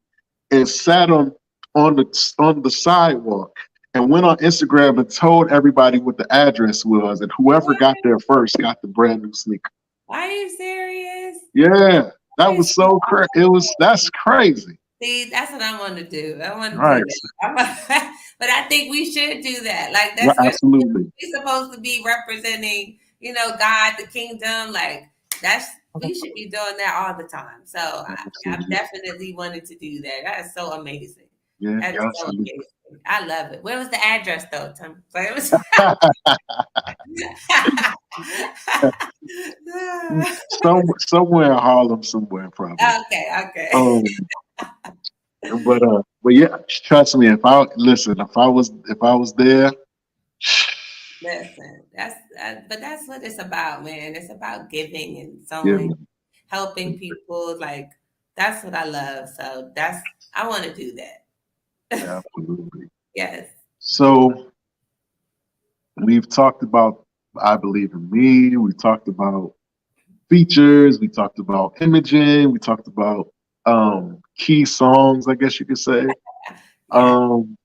and sat them on the sidewalk. and went on Instagram and told everybody what the address was, and whoever got there first got the brand new sneaker. Are you serious? Yeah, that It's was so crazy. That's crazy. See, that's what I want to do. I want to do Right. that. But I think we should do that. Like Right. that's we're Absolutely. supposed to be representing, God, the kingdom. Like that's we should be doing that all the time. So I'm Absolutely. definitely wanted to do that. That is so amazing. Yeah, That is so absolutely. amazing. I love it. Where was the address though, Tim? So it was Somewhere in Harlem, somewhere probably. okay. But yeah, trust me. If I was there, Listen, but that's what it's about, man. It's about giving and yeah, sowing, helping people. Like that's what I love. So I want to do that. absolutely. Yes. So we've talked about I Believe in Me. We talked about features. We talked about imaging. We talked about key songs, I guess you could say. Yeah. Um,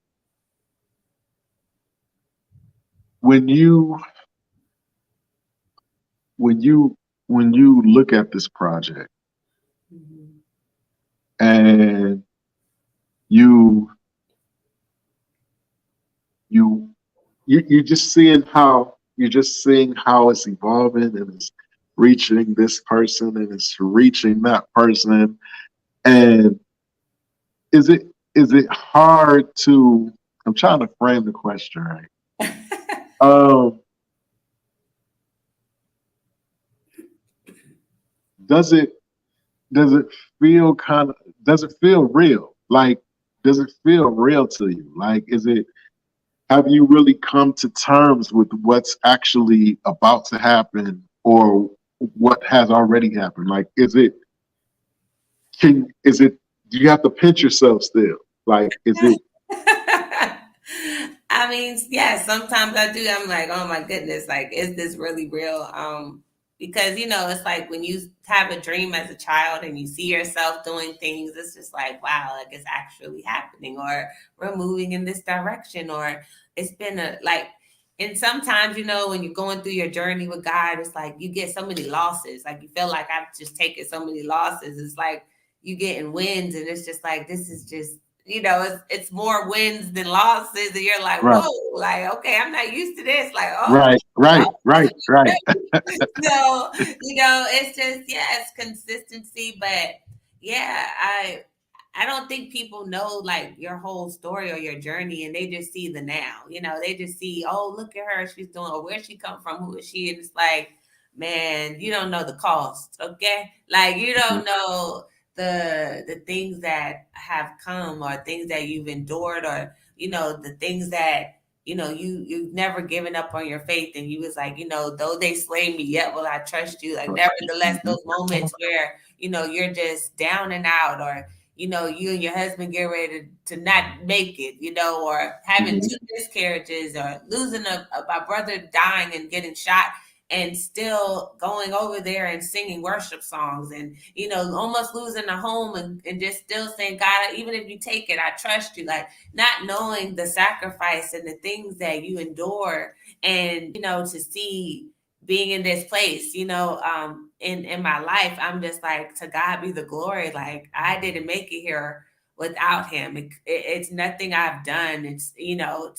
when you when you when you look at this project Mhm. and you you you're just seeing how it's evolving and it's reaching this person and it's reaching that person, and is it hard to, I'm trying to frame the question right. um does it does it does it feel real, like does it feel real to you, like is it, have you really come to terms with what's actually about to happen or what has already happened? Like, is it, do you have to pinch yourself still? Like, is it, I mean, yeah, sometimes I do. I'm like, oh my goodness, like, is this really real? Because it's like when you have a dream as a child and you see yourself doing things, it's just like, wow, like it's actually happening, or we're moving in this direction, or it's been and sometimes, when you're going through your journey with God, it's like you get so many losses. Like you feel like I've just taken so many losses. It's like you getting wins, and it's just like this is just it's more wins than losses, and you're like, right, whoa, like okay, I'm not used to this. Like, oh, right, right, right, right, so it's just it's consistency, but yeah, I don't think people know like your whole story or your journey, and they just see the now. They just see, oh, look at her, she's doing, or where she come from, who is she, and it's like, man, you don't know the cost, okay? Like you don't know the things that have come, or things that you've endured, or the things that you've never given up on your faith, and you was like, though they slay me, yet will I trust you. Like nevertheless, mhm, those moments where you're just down and out, or you and your husband get ready to not make it, or having mhm, two miscarriages, or losing a brother dying and getting shot, and still going over there and singing worship songs, and almost losing a home, and just still saying, God, even if you take it, I trust you. Like not knowing the sacrifice and the things that you endure, and to see being in this place, in my life, I'm just like, to God be the glory. Like I didn't make it here without him. It's nothing I've done. It's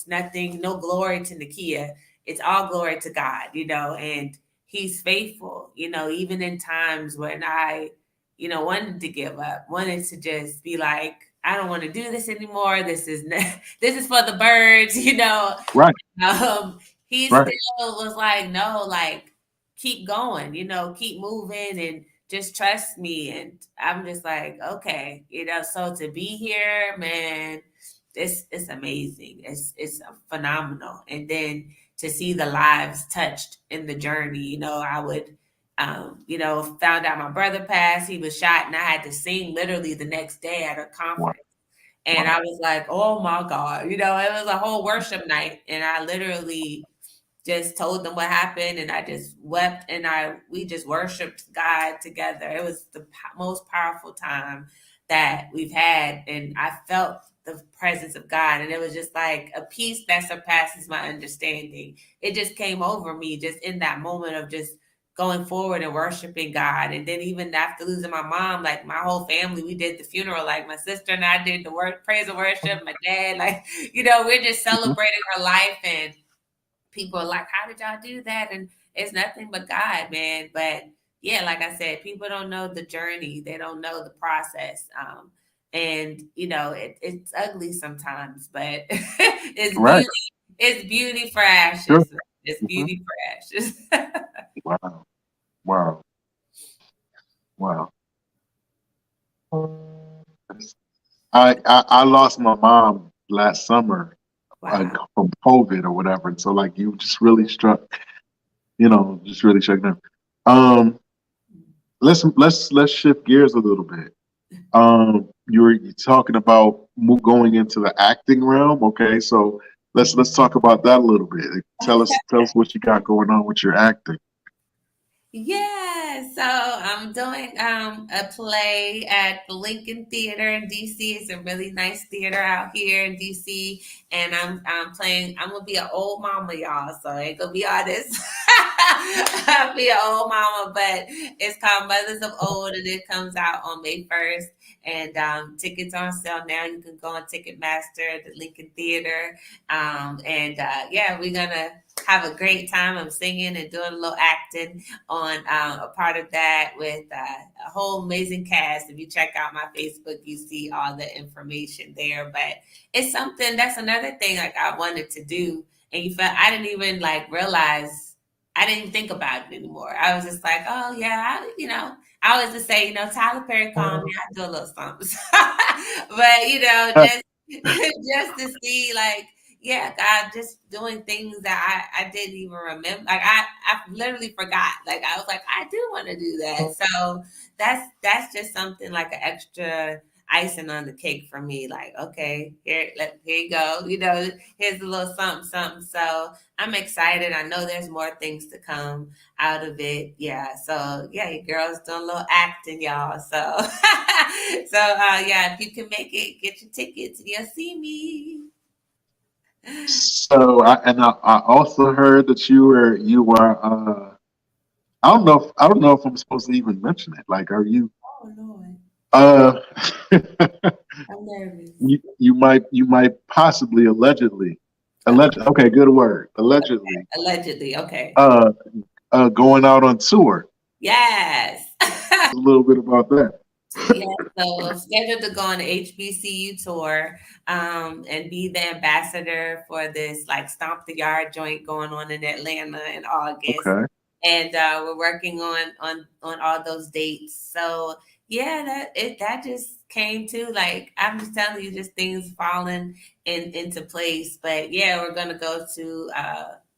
nothing, no glory to Nikea. It's all glory to God, and he's faithful, even in times when I, wanted to give up, wanted to just be like, I don't want to do this anymore. This is this is for the birds, right, um, he right, still was like, no, like keep going, keep moving, and just trust me. And I'm just like, okay, so to be here, man, it's amazing. It's phenomenal. And then to see the lives touched in the journey, I would found out my brother passed, he was shot, and I had to sing literally the next day at a wow, conference. And wow, I was like, oh my God, it was a whole worship night. And I literally just told them what happened, and I just wept, and we just worshiped God together. It was the most powerful time that we've had. And I felt the presence of God. And it was just like a peace that surpasses my understanding. It just came over me just in that moment of just going forward and worshiping God. And then even after losing my mom, like my whole family, we did the funeral. Like my sister and I did the praise and worship. My dad, like, we're just Mhm. celebrating her life. And people are like, how did y'all do that? And it's nothing but God, man. But yeah, like I said, people don't know the journey. They don't know the process. And it's ugly sometimes, but it's Right. beauty. It's beauty for Sure. ashes. It's Mhm. beauty for ashes. Wow. Wow. Wow. I lost my mom last summer Wow. from COVID or whatever, and so like you just really struck, just really struck them. Um, let's shift gears a little bit. You talking about going into the acting realm. Okay, so let's talk about that a little bit. Tell us what you got going on with your acting. Yeah, so I'm doing a play at the Lincoln Theater in DC. It's a really nice theater out here in DC, and I'm playing. I'm gonna be an old mama, y'all. So I ain't gonna be all this. I'll be an old mama, but it's called Mothers of Old, and it comes out on May 1st. And tickets are on sale now. You can go on Ticketmaster, the Lincoln Theater, and yeah, we're gonna have a great time. I'm singing and doing a little acting on a part of that with a whole amazing cast. If you check out my Facebook, you see all the information there. But it's something that's another thing like I wanted to do, and you felt I didn't even like realize. I didn't even think about it anymore. I was just like, oh yeah, I always just say, Tyler Perry called me, I do a little something. But just just to see like yeah, God, just doing things that I didn't even remember. Like I literally forgot. Like I was like, I do want to do that. So that's just something like an extra icing on the cake for me. Like, okay, here you go. Here's a little something, something. So I'm excited. I know there's more things to come out of it. Yeah. So yeah, your girl's doing a little acting, y'all. So yeah, if you can make it, get your tickets. You'll see me. So I also heard that you were I don't know if I'm supposed to even mention it. Like, are you Oh Lord, uh I'm nervous. you might possibly okay, good word, allegedly Allegedly, okay. uh going out on tour. Yes. A little bit about that. Yeah, so I'm scheduled to go on the HBCU tour and be the ambassador for this like Stomp the Yard joint going on in Atlanta in August. Okay. And we're working on all those dates. So yeah, that just came to like I'm just telling you, just things falling into place. But yeah, we're gonna go to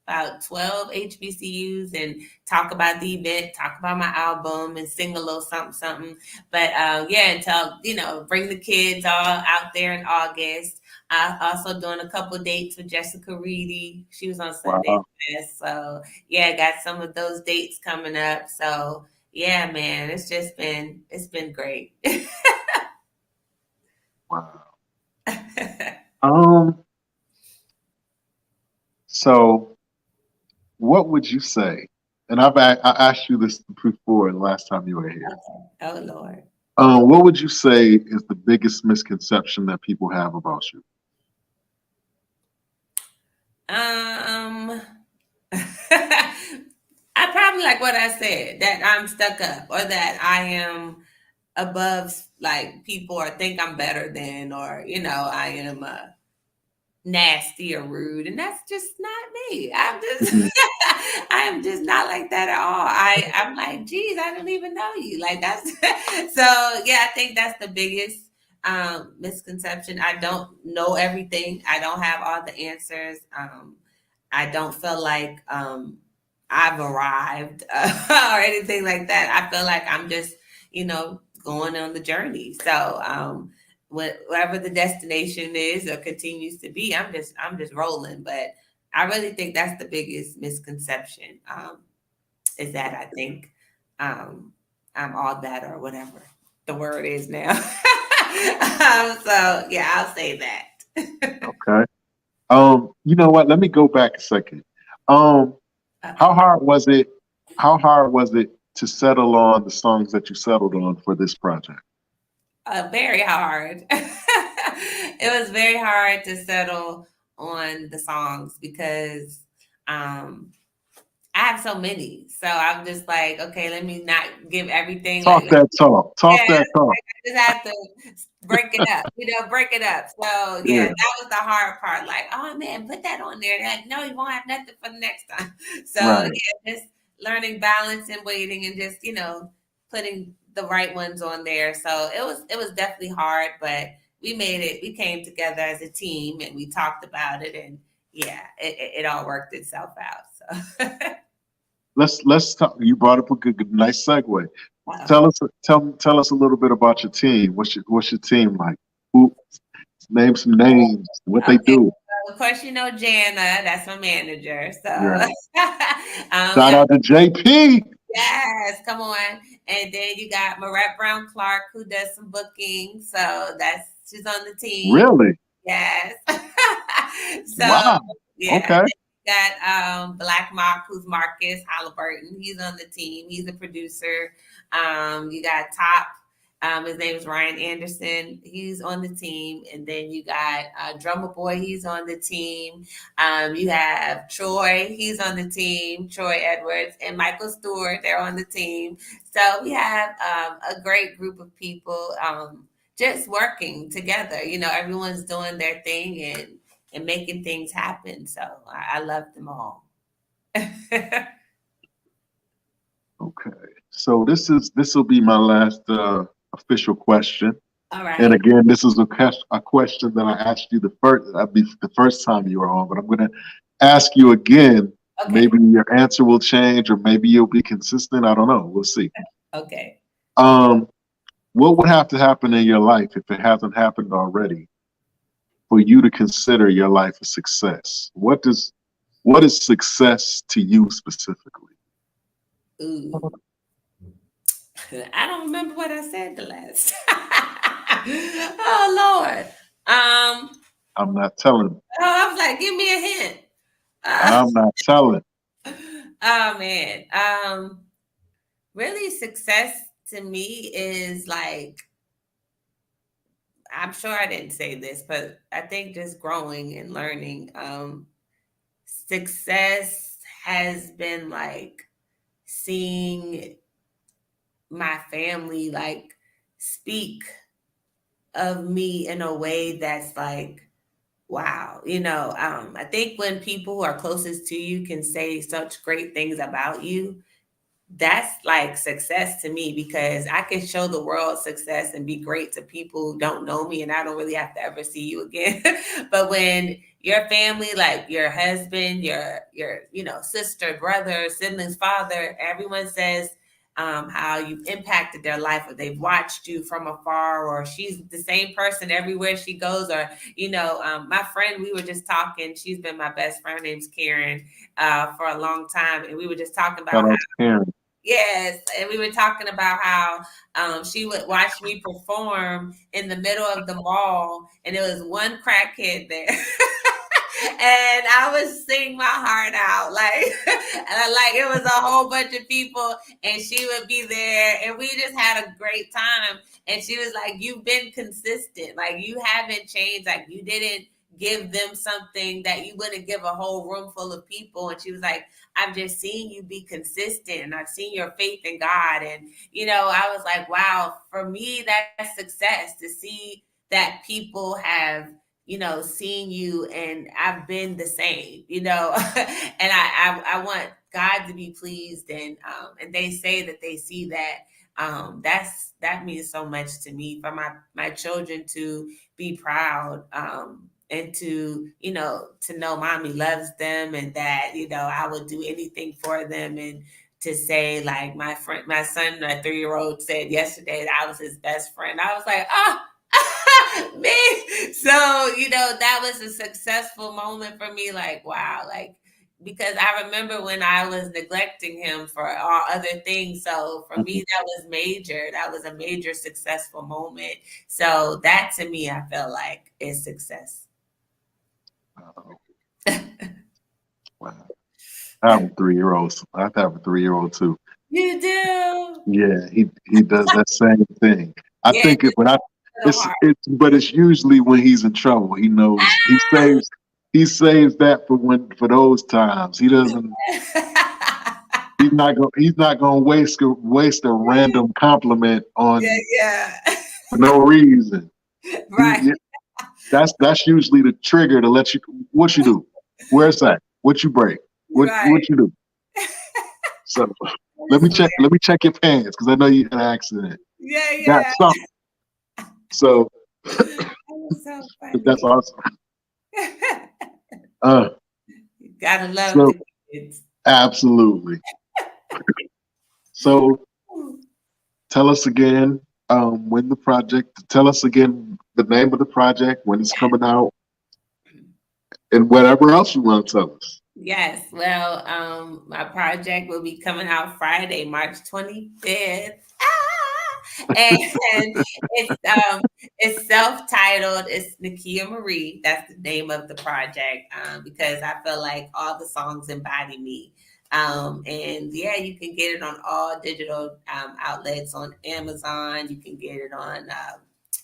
about 12 HBCUs and talk about the event, talk about my album, and sing a little something, something. But yeah, until bring the kids all out there in August. I also doing a couple dates with Jessica Reedy. She was on Sunday Wow. Best. So yeah, got some of those dates coming up. So yeah, man, it's been great. Wow. Um. So, what would you say? And I asked you this before the last time you were here. Oh Lord. What would you say is the biggest misconception that people have about you? Um I probably like what I said, that I'm stuck up or that I am above like people or think I'm better than or I am nasty or rude, and that's just not me. I'm just Mhm. I am just not like that at all. I'm like, geez, I don't even know you. Like that's so yeah, I think that's the biggest misconception. I don't know everything. I don't have all the answers. I don't feel like I've arrived or anything like that. I feel like I'm just, going on the journey. So whatever the destination is or continues to be, I'm just rolling. But I really think that's the biggest misconception, is that I think um, I'm all that or whatever the word is now. So yeah, I'll say that. Okay. You know what? Let me go back a second. Um, how hard was it? How hard was it to settle on the songs that you settled on for this project? Very hard. It was very hard to settle on the songs because um, I have so many. So I'm just like, okay, let me not give everything. Talk Like, that talk. Talk yeah, that talk. I just have to break it up, break it up. So yeah, Yeah. that was the hard part. Like, oh man, put that on there. Like, no, you won't have nothing for the next time. So Right. yeah, just learning balance and waiting and just, putting the right ones on there. So it was definitely hard, but we made it. We came together as a team and we talked about it, and yeah, it all worked itself out. So Let's talk. You brought up a nice segue. uh, Tell us a little bit about your team. What's your team like? Who name some names? What they okay. do? Of course, Jana. That's my manager. So, Yeah. Shout yeah, out to JP. yes, come on. And then you got Marette Brown Clark, who does some booking. So she's on the team. Really? Yes. So Wow. yeah, Okay. got Black Mock, who's Marcus Halliburton. He's on the team. He's a producer. You got Top. His name is Ryan Anderson. He's on the team, and then you got Drummer Boy. He's on the team. You have Troy. He's on the team. Troy Edwards and Michael Stewart. They're on the team. So we have a great group of people just working together. Everyone's doing their thing and making things happen. So I love them all. Okay. So this will be my last official question. All And right. again, this is a question that I asked you the first time you were on, but I'm going to ask you again. Okay. Maybe your answer will change, or maybe you'll be consistent. I don't know. We'll see. Okay. Um, what would have to happen in your life if it hasn't happened already for you to consider your life a success? What is success to you specifically? Ooh. I don't remember what I said the last. Oh Lord. I'm not telling. I was like, give me a hint. Uh, I'm not telling. oh man. Really, success to me is like, I'm sure I didn't say this, but I think just growing and learning. Success has been like seeing my family like speak of me in a way that's like, wow. I think when people who are closest to you can say such great things about you, that's like success to me, because I can show the world success and be great to people who don't know me, and I don't really have to ever see you again. But when your family, like your husband, your sister, brother, siblings, father, everyone says how you've impacted their life, or they've watched you from afar, or she's the same person everywhere she goes, or my friend, we were just talking. She's been my best friend. Her name's Karen, for a long time, and we were just talking Shout about out to Karen. yes, and we were talking about how she would watch me perform in the middle of the mall, and there was one crackhead there. And I was singing my heart out, like, like it was a whole bunch of people, and she would be there, and we just had a great time. And she was like, "You've been consistent, like you haven't changed, like you didn't give them something that you wouldn't give a whole room full of people." And she was like, "I've just seen you be consistent, and I've seen your faith in God." And I was like, wow, for me, that's success, to see that people have seen you, and I've been the same, and I want God to be pleased, and they say that they see that. That means so much to me, for my children to be proud, and to know mommy loves them, and that I would do anything for them, and to say, like, my son, my 3-year-old, said yesterday that I was his best friend. I was like, oh, me. So that was a successful moment for me. Like, wow, like because I remember when I was neglecting him for all other things. So for me, Mhm. that was major. That was a major successful moment. So that to me, I felt like is success. Uh, wow. I have a 3-year-old. I have a 3-year-old too. You do. Yeah, he does that same thing. I Yeah, think it, but I little heart. it's usually when he's in trouble. He knows he saves that for for those times. He doesn't. He's not gonna waste a random compliment Yeah, on yeah. for no reason. He Right, yeah, that's usually the trigger to let you. What you do? Where's that? What you break? What right. you do? So That is hilarious. let me check your pants because I know you had an accident. Yeah, You got yeah. something. So That is so that's funny. awesome. Uh, You gotta love so the kids. absolutely. So tell us again when the project. Tell us again the name of the project, when it's coming out, and whatever else you want to tell us. Yes, well, my project will be coming out Friday, March 25th. And it's self-titled. It's Nikea Marie. That's the name of the project. Because I feel like all the songs embody me. And yeah, you can get it on all digital outlets on Amazon. You can get it on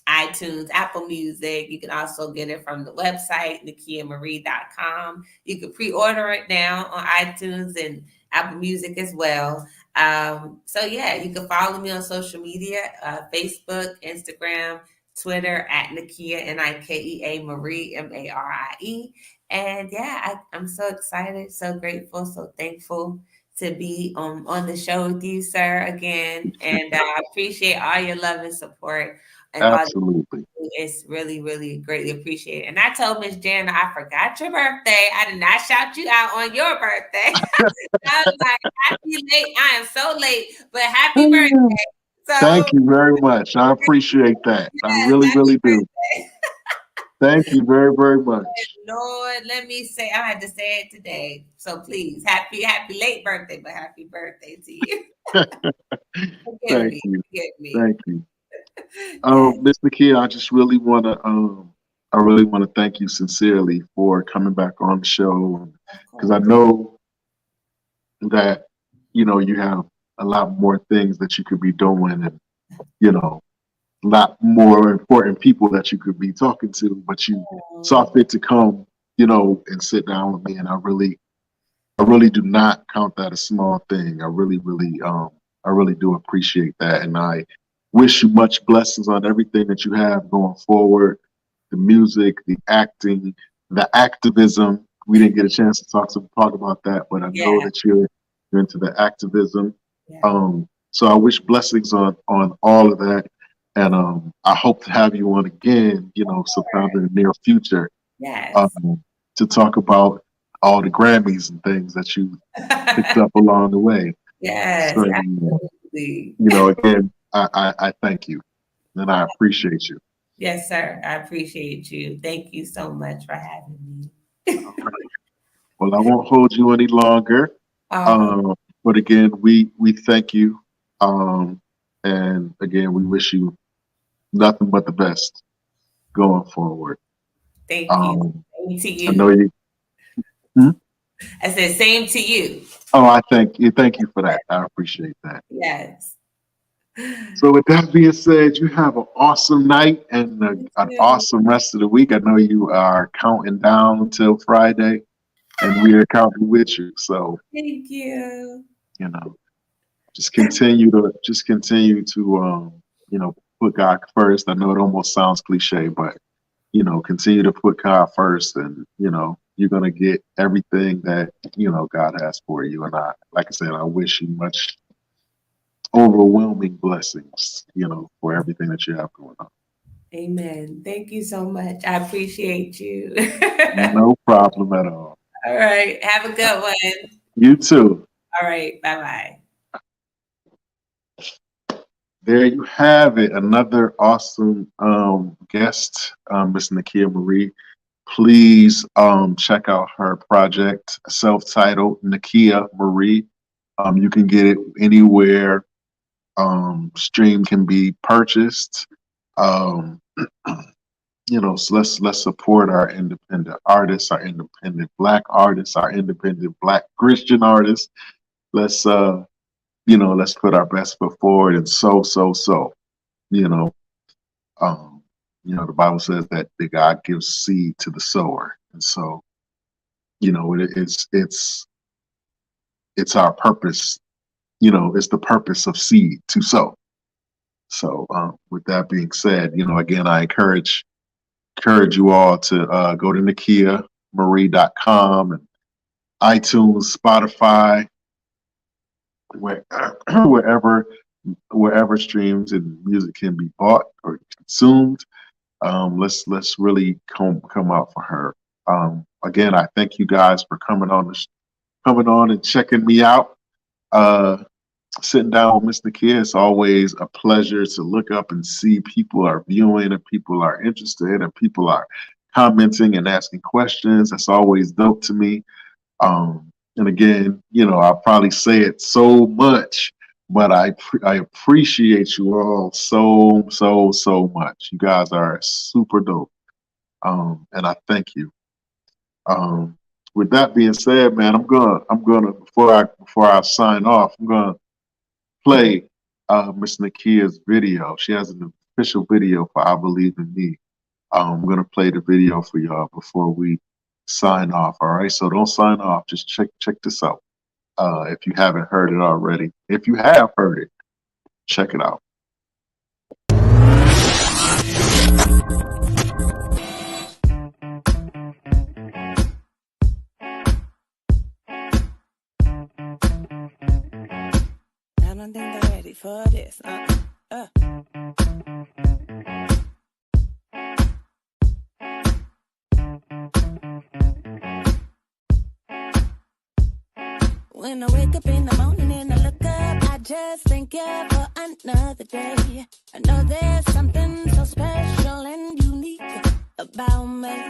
iTunes, Apple Music. You can also get it from the website, nikiamarie.com. You can pre-order it now on iTunes and Apple Music as well. So yeah, you can follow me on social media, Facebook, Instagram, Twitter at Nikea, Nikea Marie, Marie. And yeah, I'm so excited, so grateful, so thankful to be on the show with you, sir, again. And I appreciate all your love and support and all. Absolutely. It's really, really greatly appreciated. And I told Miss Jana I forgot your birthday. I did not shout you out on your birthday. I was like, happy late. I am so late, but happy birthday. Thank So you very much. I appreciate that. I yes, really, happy really do. birthday. Thank you very, very much. Lord, let me say I had to say it today. So please, happy late birthday, but happy birthday to you. Forgive Thank me. you. Forgive me. Thank you. Yes, Mr. Key, I really want to thank you sincerely for coming back on the show of because I course. know that you have a lot more things that you could be doing, and you know a lot more important people that you could be talking to, but you saw Oh, fit to come, and sit down with me, and I really do not count that a small thing. I really do appreciate that, and I wish you much blessings on everything that you have going forward. The music, the acting, the activism. We didn't get a chance to talk about that, but I know yeah, that you're into the activism. yeah. So I wish blessings on all of that, and I hope to have you on again. Sometime in the near future, Yes. um, to talk about all the Grammys and things that you picked up along the way. So, Yes, absolutely. again, I thank you and I appreciate you. Yes, sir. I appreciate you. Thank you so much for having All me. right. Well, I won't hold you any longer. Oh, Um, but again, we thank you. Um, and again, we wish you nothing but the best going forward. thank you. Um, Same to I know you. you. Hmm? I said same to you. Oh, I thank you. Thank you for that. I appreciate that. Yes. So with that being said, you have an awesome night and You an too. awesome rest of the week. I know you are counting down until Friday, and we are counting with you. So Thank you. you know, just continue to put God first. I know it almost sounds cliche, but continue to put God first, and you're gonna get everything that God has for you. And like I said, I wish you much overwhelming blessings, for everything that you have going on. Amen. Thank you so much. I appreciate you. No problem at all. All right. Have a good one. You too. All right. Bye bye. There you have it. Another awesome guest, Miss Nikea Marie. please check out her project, self-titled Nikea Marie. You can get it anywhere stream can be purchased. Um, so let's support our independent artists, our independent Black artists, our independent Black Christian artists. Let's let's put our best foot forward and so. You know, the Bible says that the God gives seed to the sower, and so it's our purpose. It's the purpose of seed to sow. So with that being said, again, I encourage you all to go to NikeaMarie.com and iTunes, Spotify, wherever streams and music can be bought or consumed. Let's really come out for her. Again, I thank you guys for coming on and checking me out. Sitting down with Miss Nikea, it's always a pleasure to look up and see people are viewing and people are interested and people are commenting and asking questions. That's always dope to me. And again, I'll probably say it so much, but I appreciate you all so much. You guys are super dope. And I thank you. With that being said, man, I'm gonna before I sign off, I'm gonna play Miss Nikea's video. She has an official video for I Believe in Me. I'm gonna play the video for y'all before we sign off. All right, so don't sign off. Just check this out. If you haven't heard it already, if you have heard it, check it out. I don't think they're ready for this. When I wake up in the morning and I look up, I just thank you for another day. I know there's something so special and unique about me.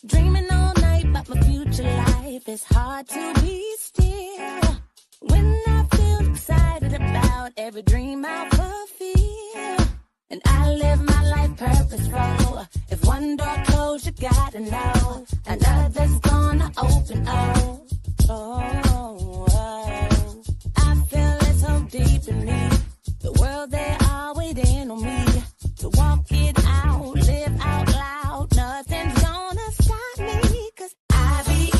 Dreaming all night about my future life, it's hard to be still. When I feel excited about every dream I fulfill, and I live my life purposeful. If one door closed, you gotta know another's gonna open up. I feel it so deep in me. The world, they are waiting on me to walk it out, live out loud. Nothing's gonna stop me, 'cause I believe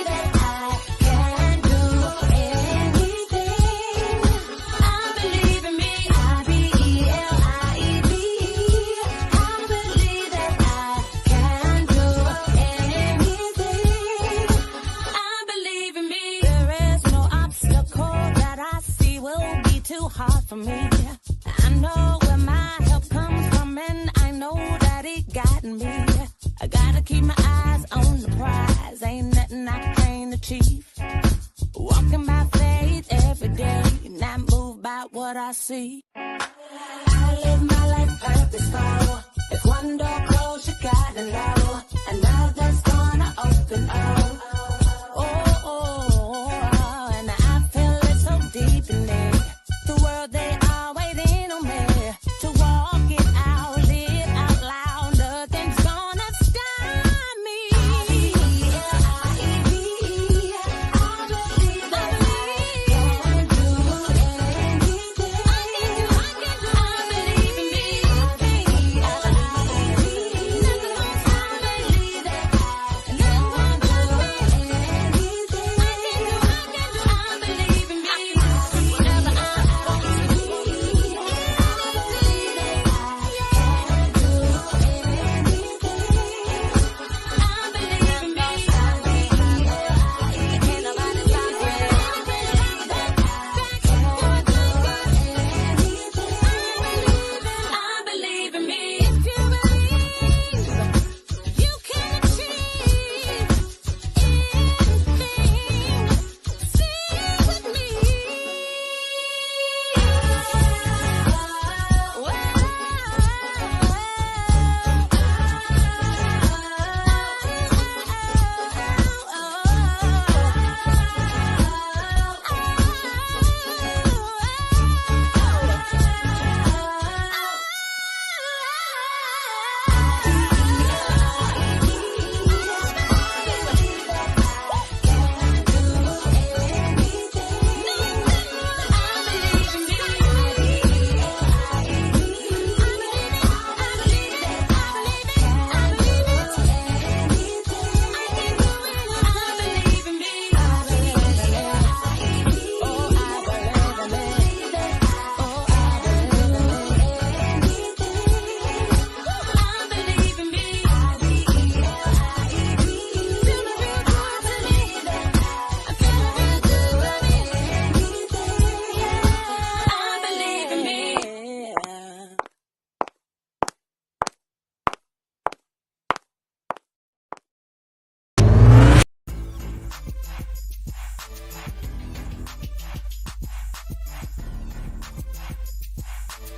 that I can do anything. I believe in me. I believe that I can do anything. I believe in me. There is no obstacle that I see will be too hard for me. I know where my help comes from, and I know that it got me. I gotta keep my eyes on the prize. Ain't nothing I can't achieve. Walking by faith every day, not moved by what I see.